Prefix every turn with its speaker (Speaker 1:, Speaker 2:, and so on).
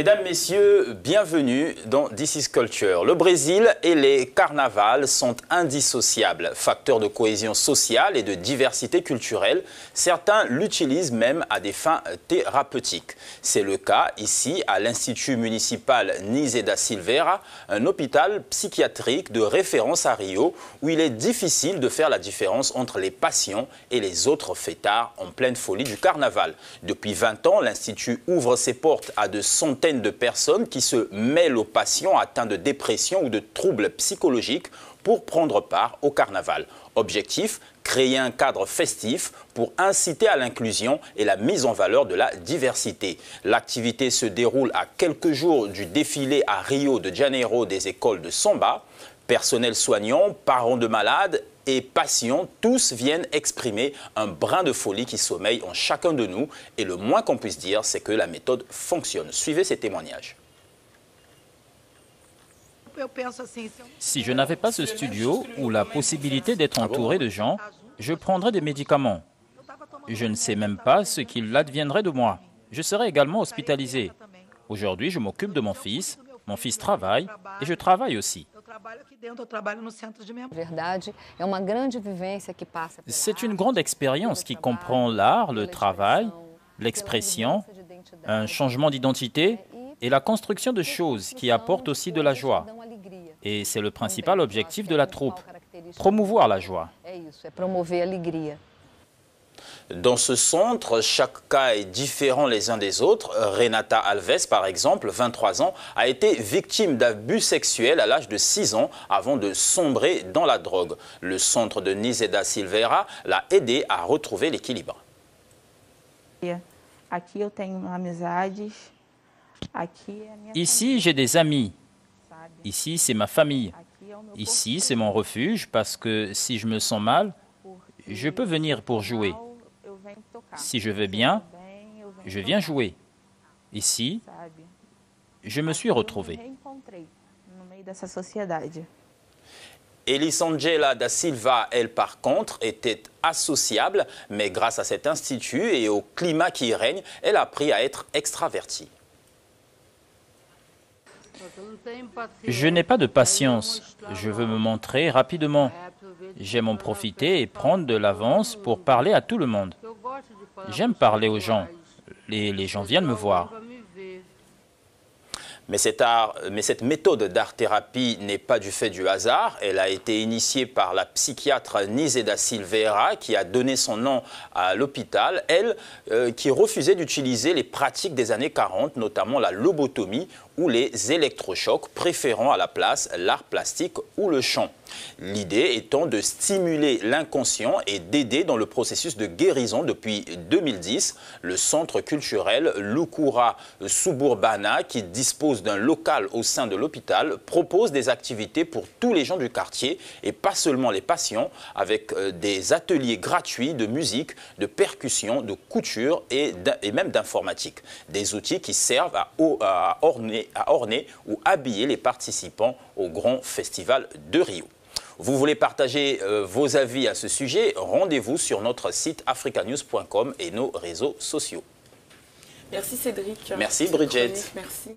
Speaker 1: Mesdames, Messieurs, bienvenue dans This is Culture. Le Brésil et les carnavals sont indissociables, facteurs de cohésion sociale et de diversité culturelle. Certains l'utilisent même à des fins thérapeutiques. C'est le cas ici à l'Institut municipal Nise da Silveira, un hôpital psychiatrique de référence à Rio, où il est difficile de faire la différence entre les patients et les autres fêtards en pleine folie du carnaval. Depuis 20 ans, l'Institut ouvre ses portes à de centaines de personnes qui se mêlent aux patients atteints de dépression ou de troubles psychologiques pour prendre part au carnaval. Objectif, créer un cadre festif pour inciter à l'inclusion et la mise en valeur de la diversité. L'activité se déroule à quelques jours du défilé à Rio de Janeiro des écoles de samba. Personnel soignant, parents de malades et patients, tous viennent exprimer un brin de folie qui sommeille en chacun de nous. Et le moins qu'on puisse dire, c'est que la méthode fonctionne. Suivez ces témoignages.
Speaker 2: Si je n'avais pas ce studio ou la possibilité d'être entouré de gens, je prendrais des médicaments. Je ne sais même pas ce qu'il adviendrait de moi. Je serais également hospitalisé. Aujourd'hui, je m'occupe de mon fils travaille et je travaille aussi. C'est une grande expérience qui comprend l'art, le travail, l'expression, un changement d'identité et la construction de choses qui apportent aussi de la joie. Et c'est le principal objectif de la troupe, promouvoir la joie.
Speaker 1: Dans ce centre, chaque cas est différent les uns des autres. Renata Alves, par exemple, 23 ans, a été victime d'abus sexuels à l'âge de 6 ans avant de sombrer dans la drogue. Le centre de Nise da Silveira l'a aidé à retrouver l'équilibre.
Speaker 2: Ici, j'ai des amis. Ici, c'est ma famille. Ici, c'est mon refuge parce que si je me sens mal, je peux venir pour jouer. Si je vais bien, je viens jouer. Ici, je me suis retrouvé.
Speaker 1: Elisangela da Silva, elle, par contre, était associable, mais grâce à cet institut et au climat qui y règne, elle a appris à être extravertie.
Speaker 2: Je n'ai pas de patience. Je veux me montrer rapidement. J'aime en profiter et prendre de l'avance pour parler à tout le monde. J'aime parler aux gens. Les gens viennent me voir.
Speaker 1: Mais cette méthode d'art-thérapie n'est pas du fait du hasard. Elle a été initiée par la psychiatre Nise da Silveira qui a donné son nom à l'hôpital. Elle qui refusait d'utiliser les pratiques des années 40, notamment la lobotomie ou les électrochocs, préférant à la place l'art plastique ou le chant. L'idée étant de stimuler l'inconscient et d'aider dans le processus de guérison. Depuis 2010, le centre culturel Lukura Suburbana, qui dispose d'un local au sein de l'hôpital, propose des activités pour tous les gens du quartier et pas seulement les patients, avec des ateliers gratuits de musique, de percussion, de couture et même d'informatique. Des outils qui servent à orner ou habiller les participants au grand festival de Rio. Vous voulez partager vos avis à ce sujet? Rendez-vous sur notre site africanews.com et nos réseaux sociaux.
Speaker 3: Merci Cédric.
Speaker 1: Merci Bridget.
Speaker 3: Merci.